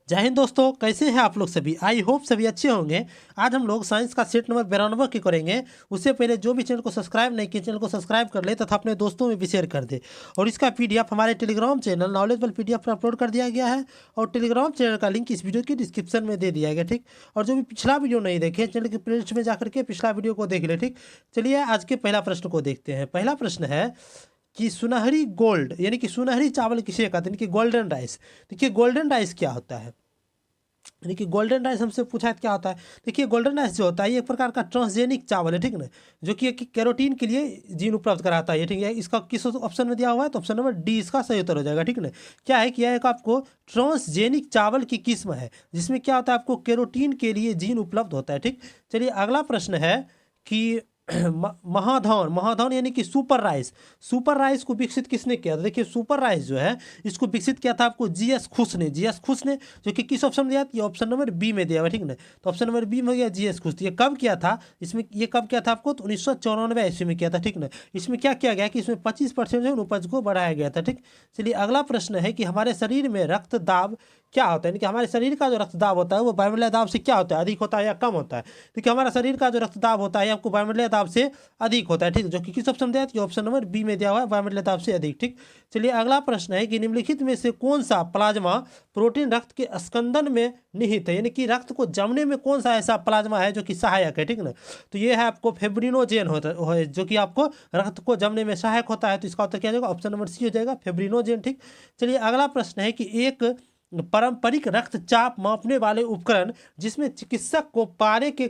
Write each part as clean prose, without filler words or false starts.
जय हिंद दोस्तों, कैसे हैं आप लोग सभी। आई होप सभी अच्छे होंगे। आज हम लोग साइंस का सेट नंबर 92 की करेंगे। उससे पहले जो भी चैनल को सब्सक्राइब नहीं किए चैनल को सब्सक्राइब कर ले तथा अपने दोस्तों में भी शेयर कर दे। और इसका पीडीएफ हमारे टेलीग्राम चैनल नॉलेजबल पीडीएफ पर अपलोड कर दिया गया है और टेलीग्राम चैनल का लिंक इस वीडियो की डिस्क्रिप्शन में दे दिया गया। ठीक, और जो भी पिछला वीडियो नहीं देखे चैनल की प्लेलिस्ट में जाकर के पिछला वीडियो को देख ले। ठीक, चलिए आज के पहला प्रश्न को देखते हैं। पहला प्रश्न है कि सुनहरी गोल्ड यानी कि सुनहरी चावल किसे कहते हैं, यानी कि गोल्डन राइस। देखिए गोल्डन राइस क्या होता है, यानी कि गोल्डन राइस हमसे पूछा है क्या होता है। देखिए गोल्डन राइस जो होता है ये एक प्रकार का ट्रांसजेनिक चावल है, ठीक ना, जो कि कैरोटीन के लिए जीन उपलब्ध कराता है। ठीक है, इसका किस ऑप्शन में दिया हुआ है तो ऑप्शन नंबर डी इसका सही उत्तर हो जाएगा। ठीक ना, क्या है कि यह एक आपको ट्रांसजेनिक चावल की किस्म है जिसमें क्या होता है, आपको कैरोटीन के लिए जीन उपलब्ध होता है। ठीक, चलिए अगला प्रश्न है कि महाधौन महाधौन यानी कि सुपर राइस को विकसित किसने किया था। देखिए सुपर राइस जो है इसको विकसित किया था आपको जीएस खुश ने जो कि किस ऑप्शन में दिया, ये ऑप्शन नंबर बी में दिया हुआ। ठीक ना, तो ऑप्शन नंबर बी में हो गया जीएस खुश। ये कब किया था, इसमें ये कब किया था आपको, तो 1994 ईस्वी में किया था। ठीक ना, इसमें क्या किया गया कि इसमें 25% जो उपज को बढ़ाया गया था। ठीक, चलिए अगला प्रश्न है कि हमारे शरीर में रक्त दाब क्या होता है, यानी कि हमारे शरीर का जो रक्तदाब होता है वो वायुमंडलीय दाब से क्या होता है, अधिक होता है या कम होता है। देखिए हमारा शरीर का जो रक्तदाब होता है आपको वायुमंडलीय दाब से अधिक होता है। ठीक, जो कि किस ऑप्शन दिया है, ऑप्शन नंबर बी में दिया हुआ है, वायुमंडलीय दाब से अधिक। ठीक, चलिए अगला प्रश्न है कि निम्नलिखित में से कौन सा प्लाज्मा प्रोटीन रक्त के स्कंदन में निहित है, यानी कि रक्त को जमने में कौन सा ऐसा प्लाज्मा है जो कि सहायक है। ठीक ना, तो ये है आपको फेब्रिनोजेन होता है जो कि आपको रक्त को जमने में सहायक होता है। तो इसका उत्तर क्या हो जाएगा, ऑप्शन नंबर सी हो जाएगा, फेब्रिनोजेन। ठीक, चलिए अगला प्रश्न है कि एक पारंपरिक रक्तचाप मापने वाले उपकरण जिसमें चिकित्सक को पारे के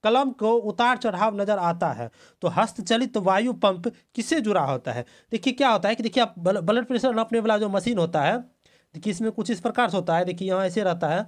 कलम को उतार चढ़ाव नजर आता है तो हस्तचलित वायु पंप किससे जुड़ा होता है। देखिए क्या होता है कि देखिए आप ब्लड प्रेशर नापने वाला जो मशीन होता है, देखिए इसमें कुछ इस प्रकार से होता है। देखिए यहाँ ऐसे रहता है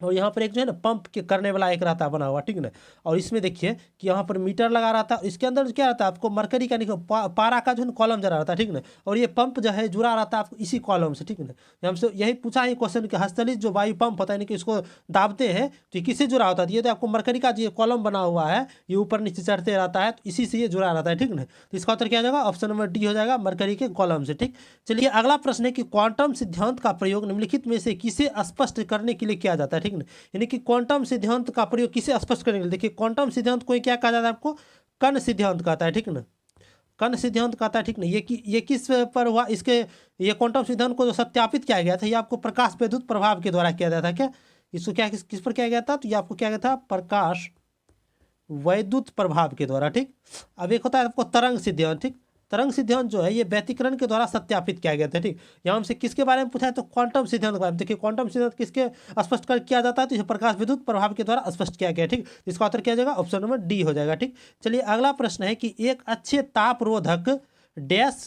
और यहाँ पर एक जो है ना पंप के करने वाला एक रहता है बना हुआ। ठीक ना, और इसमें देखिए कि यहाँ पर मीटर लगा रहता है, इसके अंदर क्या रहता है आपको मरकरी का नहीं पारा का जो है कॉलम जरा रहता है। ठीक ना, और ये पंप जो है जुड़ा रहता है आपको इसी कॉलम से। ठीक ना, हमसे यही पूछा है क्वेश्चन कि हस्तचलित जो वायु पंप होता है, यानी कि इसको दाबते हैं तो ये किससे जुड़ा होता है। ये तो आपको मरकरी का जो कॉलम बना हुआ है ये ऊपर नीचे चढ़ते रहता है, तो इसी से ये जुड़ा रहता है। ठीक ना, तो इसका उत्तर क्या हो जाएगा, ऑप्शन नंबर डी हो जाएगा, मरकरी के कॉलम से। ठीक, चलिए अगला प्रश्न है कि क्वांटम सिद्धांत का प्रयोग निम्नलिखित में से किसे स्पष्ट करने के लिए किया जाता है। ठीक ना, यानी कि क्वांटम सिद्धांत का प्रयोग किसे स्पष्ट करने के लिए। देखिए क्वांटम सिद्धांत को क्या कहा जाता है आपको, कण सिद्धांत कहता है। ठीक ना, कण सिद्धांत कहता है। ठीक ना, ये किस पर हुआ, इसके ये क्वांटम सिद्धांत को जो सत्यापित किया गया था ये आपको प्रकाश वैद्युत प्रभाव के द्वारा किया गया था। क्या इसको क्या किस पर किया गया था, तो ये आपको क्या गया था, प्रकाश वैद्युत प्रभाव के द्वारा। ठीक, अब एक होता है आपको तरंग सिद्धांत। ठीक, तरंग सिद्धांत जो है ये व्यतिकरण के द्वारा सत्यापित किया गया था। ठीक, यहाँ हमसे किसके बारे में पूछा है तो क्वांटम सिद्धांत के बारे में। देखिए क्वांटम सिद्धांत किसके स्पष्ट कर किया जाता है, तो इसे प्रकाश विद्युत प्रभाव के द्वारा स्पष्ट किया गया। ठीक, इसका उत्तर क्या जाएगा, ऑप्शन नंबर डी हो जाएगा। ठीक, चलिए अगला प्रश्न है कि एक अच्छे तापरोधक डैश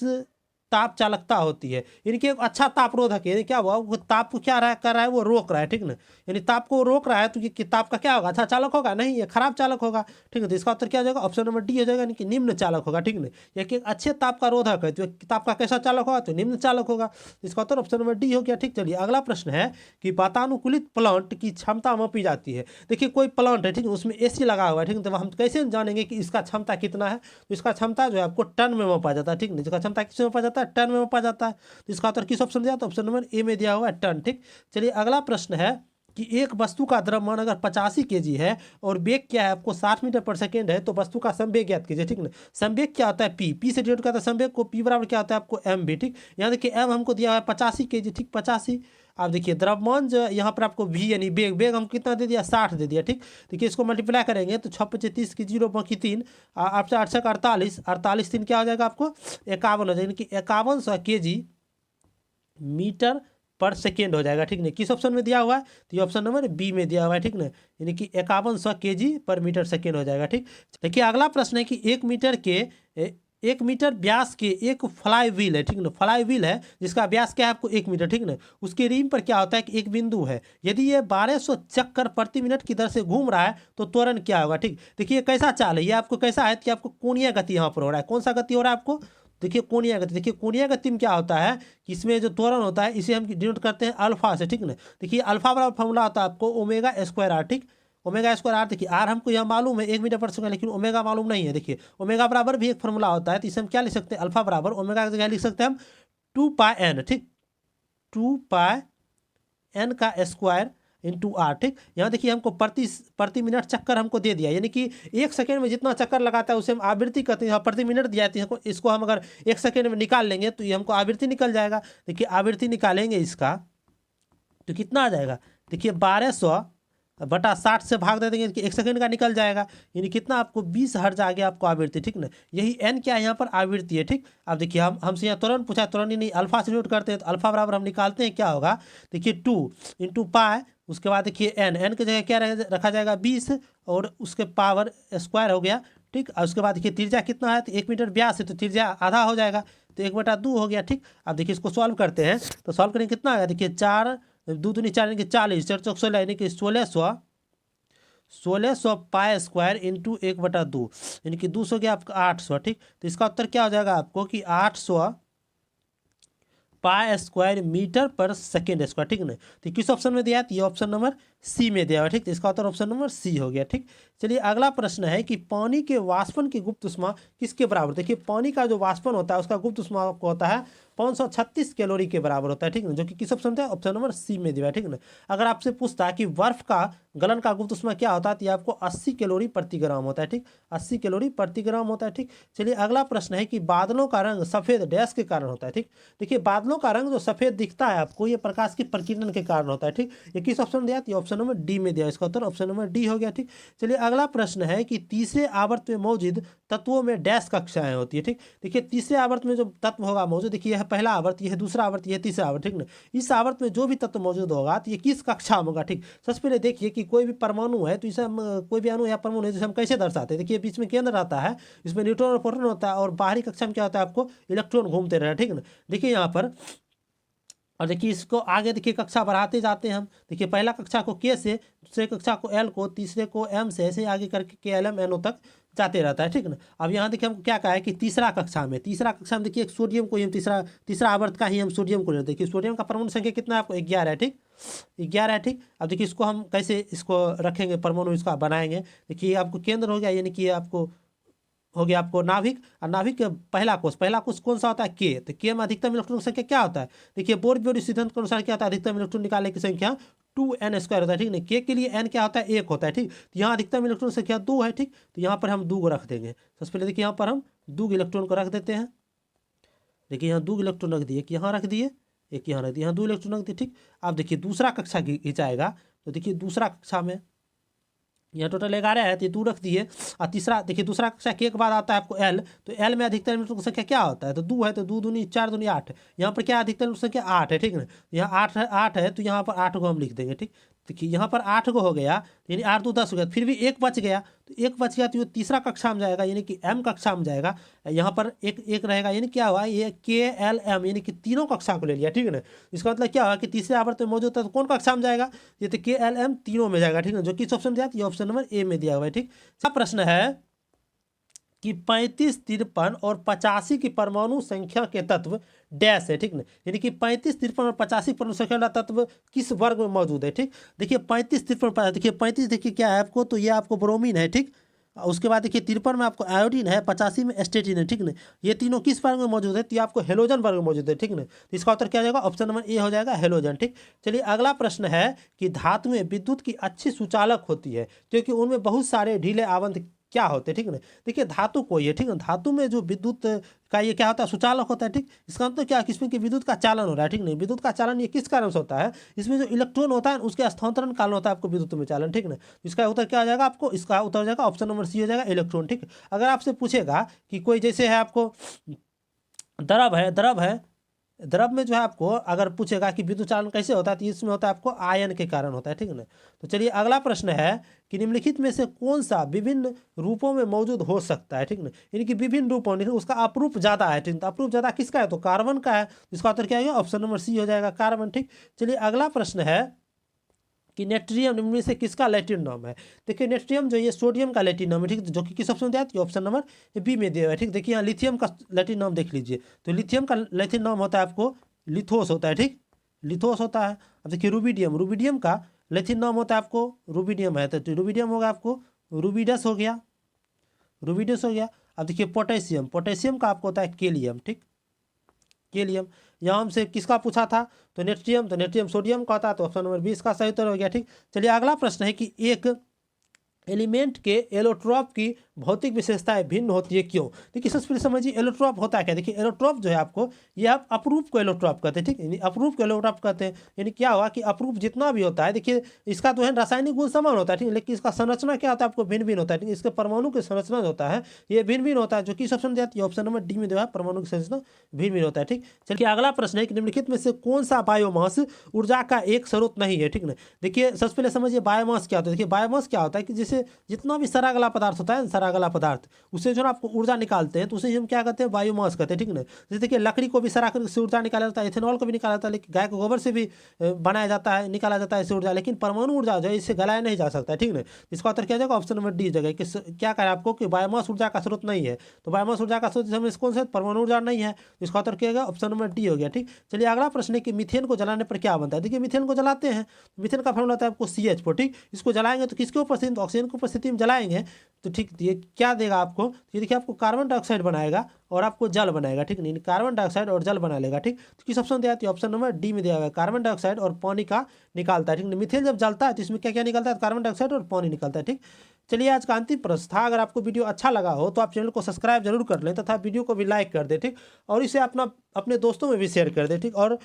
ताप चालकता होती है, यानी कि एक अच्छा तापरोधक है, यानी क्या हुआ वो ताप को क्या रहा कर रहा है, वो रोक रहा है। ठीक ना, यानी ताप को रोक रहा है तो ये ताप का क्या होगा, अच्छा चालक होगा, नहीं ये खराब चालक होगा। ठीक है, तो इसका उत्तर क्या हो जाएगा, ऑप्शन नंबर डी हो जाएगा, यानी कि निम्न चालक होगा। ठीक ना, ये कि एक अच्छे ताप का रोधक है तो ताप का कैसा चालक होगा, तो निम्न चालक होगा। तो इसका उत्तर ऑप्शन नंबर डी हो गया। ठीक, चलिए अगला प्रश्न है कि वातानुकूलित प्लांट की क्षमता मापी जाती है। देखिए कोई प्लांट है, ठीक है, उसमें एसी लगा हुआ है। ठीक है, तो हम कैसे जानेंगे कि इसका क्षमता कितना है, तो इसका क्षमता जो है आपको टन में मापा जाता है। ठीक है, इसका क्षमता किस में मापा जाता है, टन में मापा जाता है। तो इसका उत्तर किस ऑप्शन दिया, तो ऑप्शन नंबर ए में दिया हुआ है, टन। ठीक, चलिए अगला प्रश्न है कि एक वस्तु का द्रव्यमान अगर 85 केजी है और वेग क्या है आपको 60 मीटर पर सेकेंड है तो वस्तु का संवेग ज्ञात कीजिए। ठीक ना, संवेग क्या होता है, पी से डिनोट करता है संवेग को, पी बराबर क्या होता है आपको एम भी। ठीक, यहाँ देखिए एम हमको दिया हुआ है 85 केजी। ठीक, 85। आप देखिए द्रव्यमान जो यहाँ पर आपको वी यानी वेग वेग हम कितना दे दिया, 60 दे दिया। ठीक, देखिए इसको मल्टीप्लाई करेंगे तो 6 पचे 30 की 0 बाकी 3 8 8 48 48 3 क्या हो जाएगा आपको 51 हो जाएगा, यानी कि 5100 केजी मीटर पर सेकेंड हो जाएगा। ठीक ना, किस ऑप्शन में दिया हुआ है, तो ये ऑप्शन नंबर बी में दिया हुआ है। ठीक ना, यानी कि 5100 केजी पर मीटर सेकेंड हो जाएगा। ठीक, देखिए अगला प्रश्न है कि 1 मीटर व्यास के एक फ्लाई व्हील है। ठीक ना, फ्लाई व्हील है जिसका व्यास क्या है आपको 1 मीटर। ठीक ना, उसके रिम पर क्या होता है कि एक बिंदु है, यदि ये 1200 चक्कर प्रति मिनट की दर से घूम रहा है तो त्वरण क्या होगा। ठीक, देखिए कैसा चाल है, ये आपको कैसा है कि आपको कोणीय गति यहाँ पर हो रहा है, कौन सा गति हो रहा है आपको, देखिए कोणीय गति। देखिए कोणीय गति में क्या होता है कि इसमें जो त्वरण होता है इसे हम डिनोट करते हैं अल्फा से। ठीक ना, देखिए अल्फा बराबर फॉर्मूला होता है आपको ओमेगा स्क्वायर आर। ठीक, ओमेगा स्क्वायर आर, देखिए आर हमको यह मालूम है 1 मीटर पर सेकंड, लेकिन ओमेगा मालूम नहीं है। देखिए ओमेगा बराबर भी एक फॉर्मूला होता है, तो इसे हम क्या लिख सकते हैं, अल्फा बराबर ओमेगा की जगह लिख सकते हैं हम 2 पाई एन। ठीक, 2 पाई एन का स्क्वायर इंटू आर। ठीक, यहाँ देखिए हमको प्रति मिनट चक्कर हमको दे दिया, यानी कि 1 सेकेंड में जितना चक्कर लगाता है उसे हम आवृत्ति कहते हैं। यहाँ प्रति मिनट दिया है तो इसको हम अगर 1 सेकेंड में निकाल लेंगे तो ये हमको आवृत्ति निकल जाएगा। देखिए आवृत्ति निकालेंगे इसका तो कितना आ जाएगा, देखिए 1200/60 से भाग दे देंगे कि 1 सेकेंड का निकल जाएगा, यानी कितना आपको 20 हर्ट्ज आ गया आपको आवृत्ति। ठीक ना, यही एन क्या है यहाँ पर आवृत्ति है। ठीक, अब देखिए हमसे यहाँ तुरंत पूछा, तुरंत ही नहीं अल्फा से नोट करते हैं तो अल्फा बराबर हम निकालते हैं क्या होगा, देखिए 2 × पाई, उसके बाद देखिए एन की जगह क्या रखा जाएगा 20 और उसके पावर स्क्वायर हो गया। ठीक, और उसके बाद देखिए त्रिज्या कितना है तो 1 मीटर व्यास है तो त्रिज्या आधा हो जाएगा तो 1/2 हो गया। ठीक, अब देखिए इसको सॉल्व करते हैं तो सॉल्व करेंगे कितना आएगा, देखिए 4 2 दूनी 4 यानी कि 40, 4 चौक 16 यानी कि 1600 पाई स्क्वायर इंटू 1/2 यानी कि 200 गया आपका 800। ठीक, तो इसका उत्तर क्या हो जाएगा आपको कि 800 पाई स्क्वायर मीटर पर सेकेंड स्क्वायर। ठीक ना, तो किस ऑप्शन में दिया है, तो ये ऑप्शन नंबर सी में दिया हुआ है। ठीक, तो इसका उत्तर ऑप्शन नंबर सी हो गया। ठीक, चलिए अगला प्रश्न है कि पानी के वाष्पन की गुप्त ऊष्मा किसके बराबर। देखिए पानी का जो वाष्पन होता है उसका गुप्त ऊष्मा को होता है 536 कैलोरी के बराबर होता है। ठीक ना, जो कि किस ऑप्शन था, ऑप्शन नंबर सी में दिया है। ठीक ना, अगर आपसे पूछता है कि बर्फ का गलन का गुप्त ऊष्मा क्या होता है तो ये आपको 80 कैलोरी प्रति ग्राम होता है। ठीक, 80 कैलोरी प्रति ग्राम होता है। ठीक, चलिए अगला प्रश्न है कि बादलों का रंग सफेद डैश के कारण होता है। ठीक, देखिए बादलों का रंग जो सफेद दिखता है आपको ये प्रकाश की प्रकीर्णन के कारण होता है। ठीक, ये किस ऑप्शन दिया, तो ऑप्शन नंबर डी में दिया, इसका उत्तर ऑप्शन नंबर डी हो गया। ठीक, चलिए अगला प्रश्न है कि तीसरे आवर्त में मौजूद तत्वों में डैश कक्षाएं होती है। ठीक, देखिए तीसरे आवर्त में जो तत्व होगा मौजूद, देखिए यह पहला आवर्त, यह दूसरा आवर्त, यह तीसरा आवर्त। ठीक ना, इस आवर्त में जो भी तत्व मौजूद होगा तो ये किस कक्षा में होगा। ठीक, सबसे पहले देखिए कि कोई भी परमाणु है तो इसे हम कोई भी अणु या परमाणु है जिसे हम कैसे दर्शाते हैं। देखिए बीच में केंद्र रहता है, इसमें न्यूट्रॉन और प्रोटॉन होता है और बाहरी कक्षा में क्या होता है आपको इलेक्ट्रॉन घूमते रहे। ठीक ना, देखिए यहाँ पर और देखिए इसको आगे देखिए कक्षा बढ़ाते जाते हैं हम। देखिए पहला कक्षा को के से, दूसरे कक्षा को एल को, तीसरे को एम से, ऐसे आगे करके के एल एम एन ओ तक जाते रहता है। ठीक ना, अब यहाँ देखिए हमको क्या कहा है कि तीसरा कक्षा में देखिए एक सोडियम को ही हम तीसरा आवर्त का ही हम सोडियम को लेते हैं। देखिए सोडियम का परमाणु संख्या कितना है आपको 11 है। ठीक, 11 है। ठीक, अब देखिए इसको हम कैसे इसको रखेंगे परमाणु इसका बनाएंगे। देखिए आपको केंद्र हो गया, यानी कि आपको हो गया आपको नाभिक, और नाभिक के पहला कोष कौन सा होता है के, तो के में अधिकतम इलेक्ट्रॉन की संख्या क्या होता है, देखिए बोर सिद्धांत के अनुसार क्या होता है, अधिकतम इलेक्ट्रॉन निकालने की संख्या 2n² होता है। ठीक नहीं, के के लिए n क्या होता है 1 होता है। ठीक, तो यहाँ अधिकतम इलेक्ट्रॉन संख्या 2 है। ठीक, तो यहाँ पर हम 2 को रख देंगे। सबसे पहले देखिए यहाँ पर हम 2 इलेक्ट्रॉन को रख देते हैं। देखिए यहाँ 2 इलेक्ट्रॉन रख दिए, एक यहाँ रख दिए, एक यहाँ रख दिए, यहाँ 2 इलेक्ट्रॉन रख दिए। ठीक, अब देखिए दूसरा कक्षा खिंचाएगा तो देखिए दूसरा कक्षा में यहाँ टोटल 11 है तो ये 2 रख दिए। और तीसरा देखिए दूसरा कक्षा के एक बाद आता है आपको एल, तो एल में अधिकतम इलेक्ट्रॉन की संख्या क्या होता है, तो 2 है तो 2 दूनी 4 दूनी 8, यहाँ पर क्या अधिकतम इलेक्ट्रॉन संख्या 8 है। ठीक ना, यहाँ 8 है तो यहाँ पर 8 को हम लिख देंगे। ठीक, देखिए यहाँ पर 8 को हो गया यानी 8 2 10 हो गया, फिर भी एक बच गया तो ये तीसरा कक्षा में जाएगा यानी कि एम कक्षा में जाएगा। यहाँ पर एक रहेगा यानी क्या हुआ, ये के एल एम यानी कि तीनों कक्षा को ले लिया। ठीक है ना, इसका मतलब क्या हुआ कि तीसरे आवर्त में मौजूद है तो कौन कक्षा में जाएगा, ये तो के एल एम तीनों में जाएगा। ठीक है, जो किस ऑप्शन दिया, ये ऑप्शन नंबर ए में दिया हुआ है। ठीक, सब प्रश्न है कि 35 53 और 85 की परमाणु संख्या के तत्व डैश है। ठीक ना, यानी कि 35 53 और 85 परमाणु संख्या वाला तत्व किस वर्ग में मौजूद है। ठीक, देखिए 35 53 देखिए 35 देखिए क्या है आपको, तो ये आपको ब्रोमीन है। ठीक, उसके बाद देखिए 53 में आपको आयोडीन है, 85 में एस्टेटिन है। ठीक ना, ये तीनों किस वर्ग में मौजूद है, तो ये आपको हेलोजन वर्ग में मौजूद है। ठीक ना, तो इसका उत्तर क्या हो जाएगा, ऑप्शन नंबर ए हो जाएगा हेलोजन। ठीक, चलिए अगला प्रश्न है कि धातु में विद्युत की अच्छी सुचालक होती है क्योंकि उनमें बहुत सारे ढीले आवंत क्या होते हैं। ठीक ना, देखिए धातु कोई है। ठीक है, धातु में जो विद्युत का ये क्या होता है, सुचालक होता है। ठीक, इसका मतलब क्या है, किसमें कि विद्युत का चालन हो रहा है। ठीक नहीं, विद्युत का चालन ये किस कारण से होता है, इसमें जो इलेक्ट्रॉन होता है उसके स्थानांतरण कारण होता है आपको विद्युत में चालन। ठीक ना, इसका उत्तर क्या हो जाएगा आपको, इसका उत्तर हो जाएगा ऑप्शन नंबर सी हो जाएगा इलेक्ट्रॉन। ठीक, अगर आपसे पूछेगा कि कोई जैसे है आपको द्रव में जो है आपको अगर पूछेगा कि विद्युत चालन कैसे होता है तो इसमें होता है आपको आयन के कारण होता है। ठीक है ना, तो चलिए अगला प्रश्न है कि निम्नलिखित में से कौन सा विभिन्न रूपों में मौजूद हो सकता है। ठीक ना, यानी कि विभिन्न रूपों में उसका अपरूप ज़्यादा है। ठीक, तो अपरूप ज़्यादा किसका है, तो कार्बन का है। इसका उत्तर क्या है, ऑप्शन नंबर सी हो जाएगा कार्बन। ठीक, चलिए अगला प्रश्न है कि नेट्रियम निम्न में से किसका लैटिन नाम है। देखिए नेट्रियम जो ये सोडियम का लैटिन नाम है। ठीक, जो कि किस ऑप्शन में दिया है, ऑप्शन नंबर बी में दिया है। ठीक, देखिए यहाँ लिथियम का लैटिन नाम देख लीजिए, तो लिथियम का लैटिन नाम होता है आपको लिथोस होता है। ठीक, लिथोस होता है। अब देखिए रूबिडियम का लैटिन नाम होता है आपको रूबिडियम है, तो रूबिडियम होगा आपको रूबिडस हो गया। अब देखिए पोटेशियम का आपको होता है केलियम। ठीक, गैलियम। यहाँ हमसे किसका पूछा था, तो नेट्रियम सोडियम का होता है, तो ऑप्शन नंबर 20 का सही उत्तर हो गया। ठीक, चलिए अगला प्रश्न है कि एक एलिमेंट के एलोट्रॉप की भौतिक विशेषताएं भिन्न होती है क्यों। देखिए सबसे पहले समझिए एलोट्रॉप होता है क्या। देखिए एलोट्रॉप जो है आपको, ये आप अपरूप को एलोट्रॉप कहते हैं। ठीक, यानी अपरूप को एलोट्रॉप कहते हैं। यानी क्या हुआ कि अपरूप जितना भी होता है, देखिए इसका तो है रासायनिक गुण समान होता है, ठीक, लेकिन इसका संरचना क्या होता है आपको भिन्न भिन्न होता है। ठीक, इसके परमाणु की संरचना जो होता है ये भिन्न भिन्न होता है। जो किस ऑप्शन दिया, ऑप्शन नंबर डी में जो है परमाणु की संरचना भिन्न भिन्न होता है। ठीक, चलिए अगला प्रश्न है कि निम्नलिखित में से कौन सा बायोमास ऊर्जा का एक स्रोत नहीं है। ठीक ना, देखिए सबसे पहले समझिए बायोमास क्या होता है। देखिए बायोमास क्या होता है कि जैसे जितना भी सड़ा गला पदार्थ होता है, सड़ा गला पदार्थ, उससे जो ना आपको ऊर्जा निकालते हैं, तो उसे हम क्या कहते हैं, बायोमास कहते हैं। ठीक ना, जैसे देखिए लकड़ी को भी सड़ा कर से ऊर्जा निकाला जाता है, इथेनॉल को भी निकाला जाता है, लेकिन गाय के गोबर से भी बनाया जाता है, निकाला जाता है इससे ऊर्जा। लेकिन परमाणु ऊर्जा जो है इससे गलाया नहीं जा सकता है। ठीक ना, इसका उत्तर क्या जाएगा, ऑप्शन नंबर डी जगह कि क्या करें आपको कि बायोमास ऊर्जा का स्रोत नहीं है। तो बायोमास ऊर्जा का स्रोत हमें कौन सा, परमाणु ऊर्जा नहीं है, तो इसका उत्तर क्या होगा, ऑप्शन नंबर डी हो गया। ठीक, चलिए अगला प्रश्न है कि मीथेन को जलाने पर क्या बनता है। देखिए मीथेन को जलाते हैं, मीथेन का फॉर्मूला होता है आपको CH4। ठीक, इसको जलाएंगे तो किसके उपस्थिति, ऑक्सीजन की उपस्थिति में जलाएंगे तो ठीक ये क्या देगा आपको, ये देखिए आपको कार्बन डाइऑक्साइड बनाएगा और आपको जल बनाएगा। ठीक, नहीं कार्बन डाइऑक्साइड और जल बना लेगा। ठीक, तो किस ऑप्शन दिया है, ऑप्शन नंबर डी में दिया हुआ है, कार्बन डाइऑक्साइड और पानी का निकालता है। ठीक, मीथेन जब जलता है तो इसमें क्या क्या निकलता है, कार्बन डाइऑक्साइड और पानी निकलता है। ठीक, चलिए आज का अंतिम प्रश्न था। अगर आपको वीडियो अच्छा लगा हो तो आप चैनल को सब्सक्राइब जरूर कर लें तथा वीडियो को भी लाइक कर दें। ठीक, और इसे अपने दोस्तों में भी शेयर कर दें। ठीक, और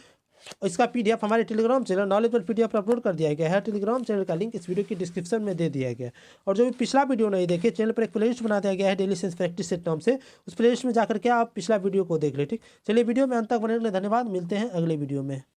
इसका PDF हमारे टेलीग्राम चैनल नॉलेजबल PDF पर अपलोड कर दिया गया है। टेलीग्राम चैनल का लिंक इस वीडियो की डिस्क्रिप्शन में दे दिया गया है। और जो भी पिछला वीडियो नहीं देखे, चैनल पर एक प्लेलिस्ट बना दिया गया है डेली साइंस प्रैक्टिस सेट नाम से, उस प्लेलिस्ट में जाकर के आप पिछला वीडियो को देख ले। ठीक, चलिए वीडियो में अंत तक बने रहने धन्यवाद, मिलते हैं अगले वीडियो में।